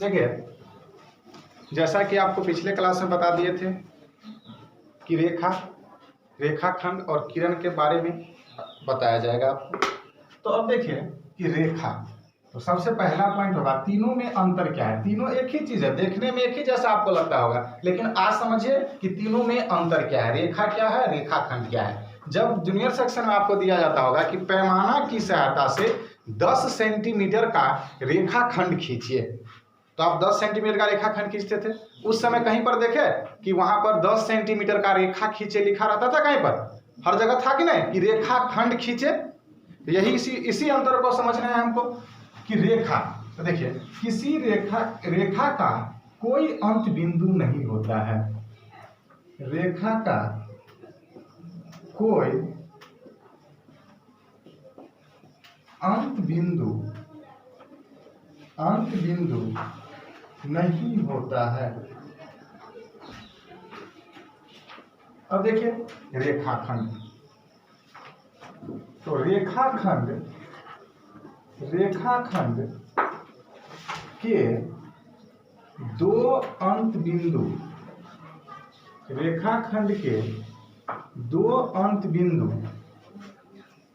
देखिए, जैसा कि आपको पिछले क्लास में बता दिए थे कि रेखाखंड और किरण के बारे में बताया जाएगा आपको। तो अब देखिए कि रेखा, तो सबसे पहला पॉइंट होगा तीनों में अंतर क्या है। तीनों एक ही चीज है, देखने में एक ही जैसा आपको लगता होगा, लेकिन आज समझिए कि तीनों में अंतर क्या है, रेखा क्या है, रेखाखंड क्या है। जब जूनियर सेक्शन में आपको दिया जाता होगा कि पैमाना की सहायता से 10 सेंटीमीटर का रेखाखंड खींचिए, तो आप 10 सेंटीमीटर का रेखाखंड खींचते थे। उस समय कहीं पर देखे कि वहां पर 10 सेंटीमीटर का रेखा खींचे लिखा रहता था, कहीं पर हर जगह था कि नहीं कि रेखाखंड खींचे। यही इसी अंतर को समझना है हमको कि रेखा, तो देखिए किसी रेखा का कोई अंत बिंदु नहीं होता है। रेखा का कोई अंत बिंदु नहीं होता है। अब देखिए रेखाखंड, तो रेखाखंड के दो अंत बिंदु, रेखाखंड के दो अंत बिंदु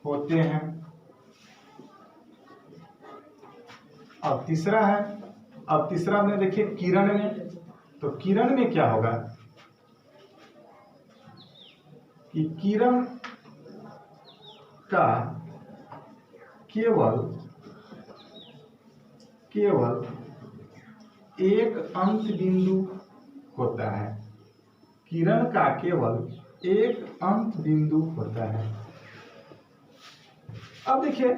होते हैं। अब तीसरा में देखिए किरण में, तो किरण में क्या होगा कि किरण का केवल एक अंत बिंदु होता है। किरण का केवल एक अंत बिंदु होता है। अब देखिए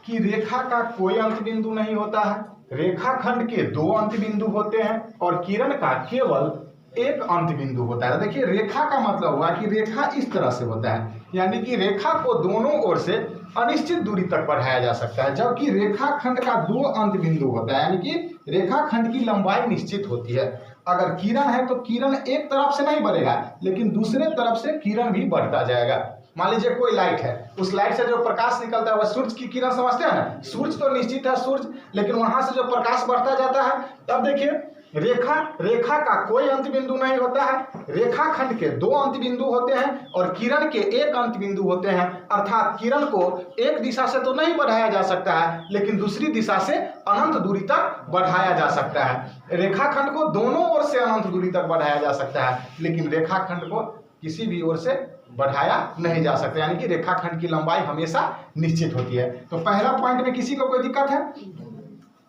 कि रेखा का कोई अंत बिंदु नहीं होता है, रेखाखंड के दो अंत बिंदु होते हैं और किरण का केवल एक अंत बिंदु होता है। देखिए रेखा का मतलब हुआ कि रेखा इस तरह से होता है, यानी कि रेखा को दोनों ओर से अनिश्चित दूरी तक बढ़ाया जा सकता है, जबकि रेखाखंड का दो अंत बिंदु होता है, यानी कि रेखाखंड की लंबाई निश्चित होती है। अगर किरण है तो किरण एक तरफ से नहीं बढ़ेगा, लेकिन दूसरे तरफ से किरण भी बढ़ता जाएगा। मान लीजिए कोई लाइट है, उस लाइट से जो प्रकाश निकलता है वह सूर्य की किरण समझते हैं ना। सूर्य तो निश्चित है सूर्य, लेकिन वहां से जो प्रकाश बढ़ता जाता है। तब देखिए रेखा का कोई अंत बिंदु नहीं होता है, रेखाखंड के दो अंत बिंदु होते हैं और किरण के एक अंत बिंदु होते हैं। अर्थात किरण को एक दिशा से तो नहीं बढ़ाया जा सकता है, लेकिन दूसरी दिशा से अनंत दूरी तक बढ़ाया जा सकता है। रेखाखंड को दोनों ओर से अनंत दूरी तक बढ़ाया जा सकता है, लेकिन रेखाखंड को किसी भी ओर से बढ़ाया नहीं जा सकता, यानी कि रेखाखंड की लंबाई हमेशा निश्चित होती है। तो पहला पॉइंट में किसी को कोई दिक्कत है।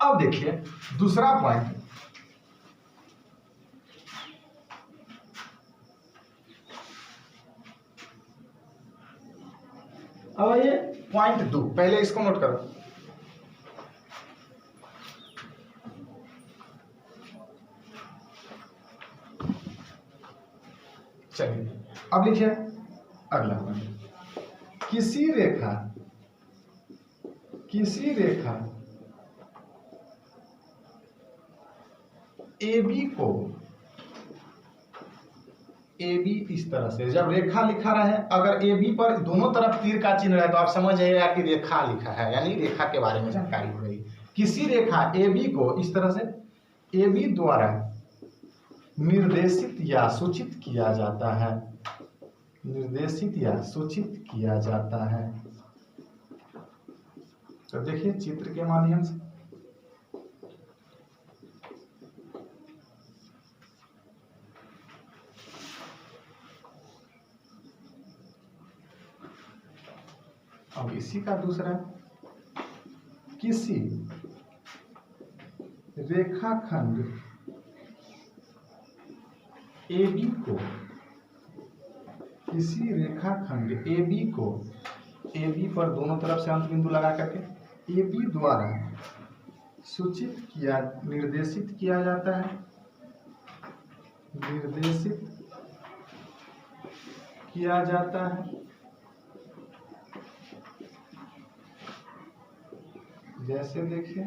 अब देखिए दूसरा पॉइंट, अब ये पॉइंट 2, पहले इसको नोट करो। चलिए अब लिखिए अगला पॉइंट, किसी रेखा AB इस तरह से, जब रेखा लिखा रहे अगर AB पर दोनों तरफ तीर का चिन्ह रहे तो आप समझ जाइएगा कि रेखा लिखा है, यानी रेखा के बारे में जानकारी हो रही। किसी रेखा AB को इस तरह से AB द्वारा निर्देशित या सूचित किया जाता है, तो देखिए चित्र के माध्यम से अब इसी का दूसरा, किसी रेखाखंड AB को AB पर दोनों तरफ से अंत बिंदु लगा करके AB द्वारा निर्देशित किया जाता है, जैसे देखिए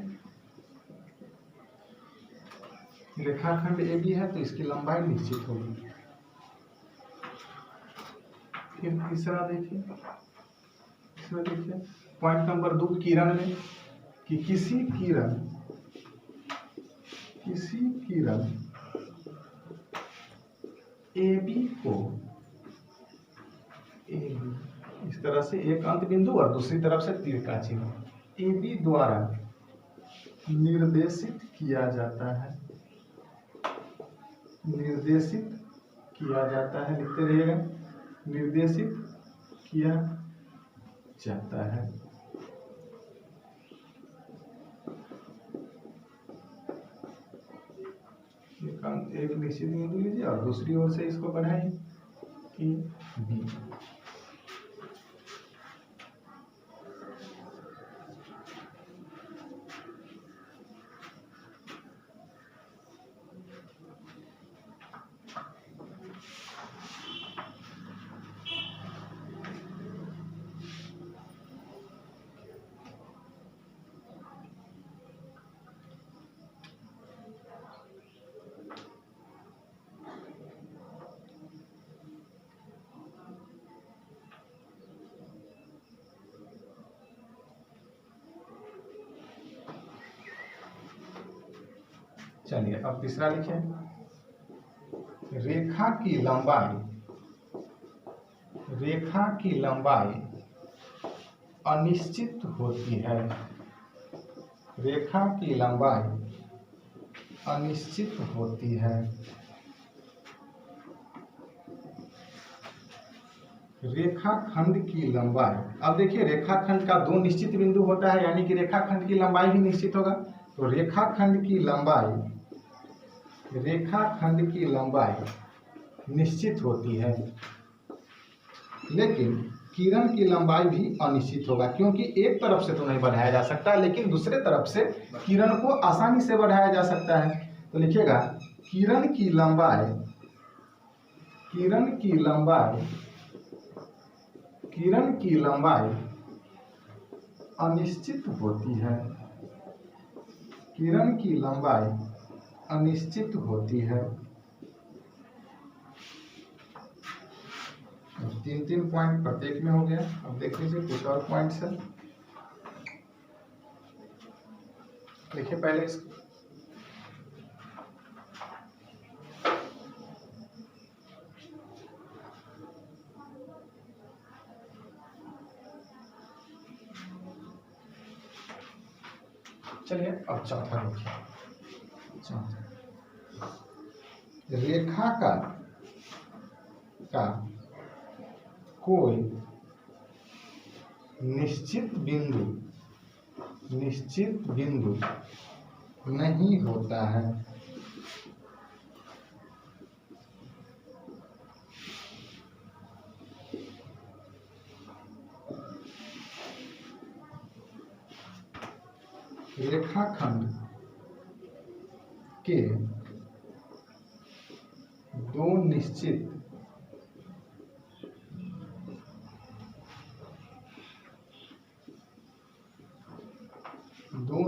रेखाखंड AB है तो इसकी लंबाई निश्चित होगी। फिर तीसरा देखिए पॉइंट नंबर 2 किरण में, कि किसी किरण किसी किरण AB को इस तरह से एक अंत बिंदु और दूसरी तरफ से तीर का चिन्ह AB द्वारा निर्देशित किया जाता है, निर्देशित किया जाता है, लिखते रहिएगा, निर्देशित किया जाता है। एक निश्चित बिंदु लीजिए और दूसरी ओर से इसको बढ़ाइए कि B। चलिए अब तीसरा लिखें, रेखा की लंबाई अनिश्चित होती है, रेखा की लंबाई अनिश्चित होती है। रेखाखंड की लंबाई, अब देखिए रेखाखंड का दो निश्चित बिंदु होता है, यानी कि रेखाखंड की लंबाई भी निश्चित होगा। तो रेखाखंड की लंबाई निश्चित होती है, लेकिन किरण की लंबाई भी अनिश्चित होगा, क्योंकि एक तरफ से तो नहीं बढ़ाया जा सकता, लेकिन दूसरे तरफ से किरण को आसानी से बढ़ाया जा सकता है। तो लिखिएगा किरण की लंबाई अनिश्चित होती है, किरण की लंबाई अनिश्चित होती है। 3 पॉइंट प्रत्येक में हो गया। अब देख लीजिए कुछ और पॉइंट्स है, देखिए पहले चलिए अब चौथा देखिए। रेखा का कोई निश्चित बिंदु नहीं होता है, रेखाखंड के दो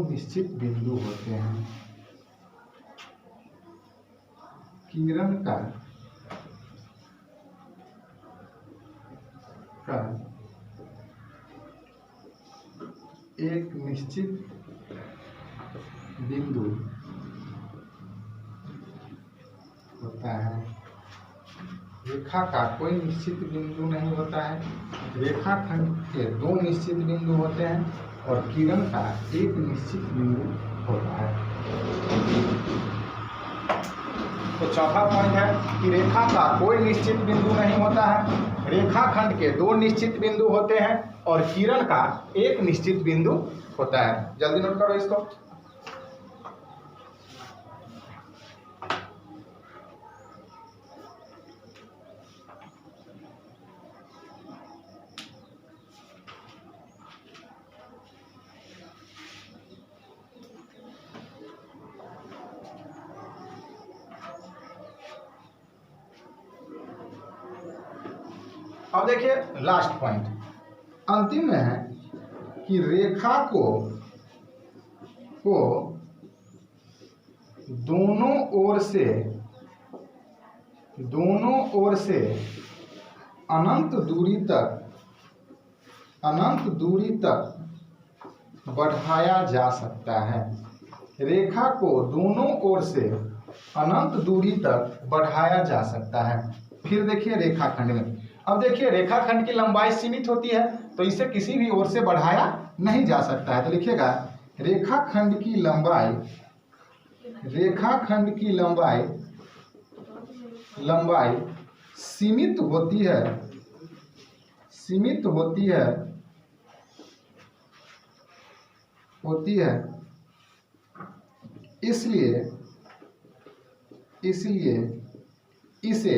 निश्चित बिंदु होते हैं। किरण का एक निश्चित बिंदु होता है, रेखा का कोई निश्चित बिंदु नहीं होता है। रेखाखंड के दो निश्चित बिंदु होते हैं और किरण का एक निश्चित बिंदु होता है। तो चौथा पॉइंट है कि रेखा का कोई निश्चित बिंदु नहीं होता है, रेखाखंड के दो निश्चित बिंदु होते हैं और किरण का एक निश्चित बिंदु होता है। जल्दी नोट करो इसको। अब देखिए लास्ट पॉइंट अंतिम में है कि रेखा को दोनों ओर से अनंत दूरी तक बढ़ाया जा सकता है। रेखा को दोनों ओर से अनंत दूरी तक बढ़ाया जा सकता है। फिर देखिए रेखाखंड में, अब देखिए रेखाखंड की लंबाई सीमित होती है तो इसे किसी भी ओर से बढ़ाया नहीं जा सकता है। तो लिखिएगा रेखाखंड की लंबाई सीमित होती है इसलिए इसे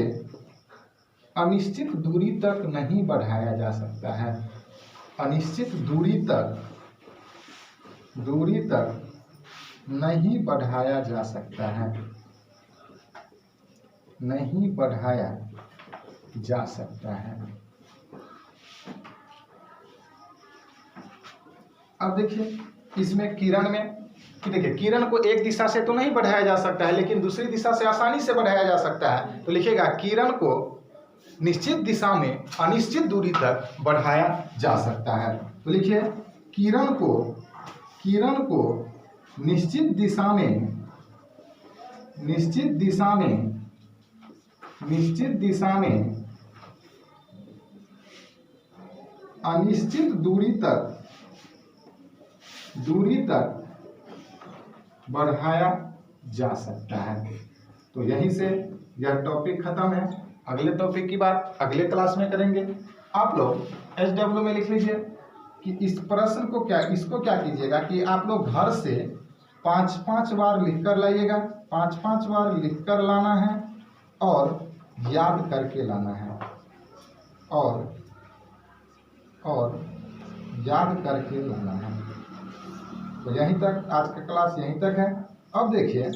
अनिश्चित दूरी तक नहीं बढ़ाया जा सकता है। अनिश्चित दूरी तक नहीं बढ़ाया जा सकता है, नहीं बढ़ाया जा सकता है। अब देखिए इसमें किरण में कि देखिए किरण को एक दिशा से तो नहीं बढ़ाया जा सकता है, लेकिन दूसरी दिशा से आसानी से बढ़ाया जा सकता है। तो लिखिएगा किरण को निश्चित दिशा में अनिश्चित दूरी तक बढ़ाया जा सकता है। तो लिखिए किरण को निश्चित दिशा में अनिश्चित दूरी तक बढ़ाया जा सकता है। तो यहीं से यह टॉपिक खत्म है। अगले टॉपिक की बात अगले क्लास में करेंगे। आप लोग SW में लिख लीजिए कि इस प्रश्न को इसको क्या कीजिएगा कि आप लोग घर से 5-5 बार लिख कर लाइएगा, 5-5 बार लिख कर लाना है और याद करके लाना है और याद करके लाना है। तो यहीं तक आज का क्लास यहीं तक है। अब देखिए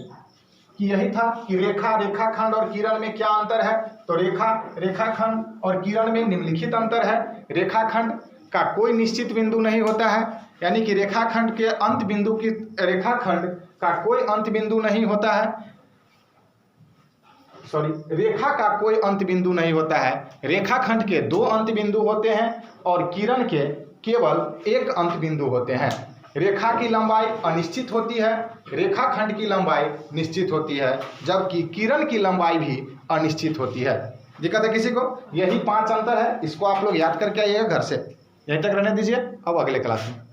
कि यही था कि रेखाखंड और किरण में क्या अंतर है। तो रेखाखंड और किरण में निम्नलिखित अंतर है। रेखाखंड का कोई निश्चित बिंदु नहीं होता है, यानी कि रेखाखंड का कोई अंत बिंदु नहीं होता है। रेखा का कोई अंत बिंदु नहीं होता है। रेखाखंड के 2 अंत बिंदु होते हैं और किरण के केवल 1 अंत बिंदु होते हैं। रेखा की लंबाई अनिश्चित होती है, रेखाखंड की लंबाई निश्चित होती है, जबकि किरण की लंबाई भी अनिश्चित होती है। दिक्कत है किसी को? यही 5 अंतर है। इसको आप लोग याद करके आइएगा घर से। यहीं तक रहने दीजिए, अब अगले क्लास में।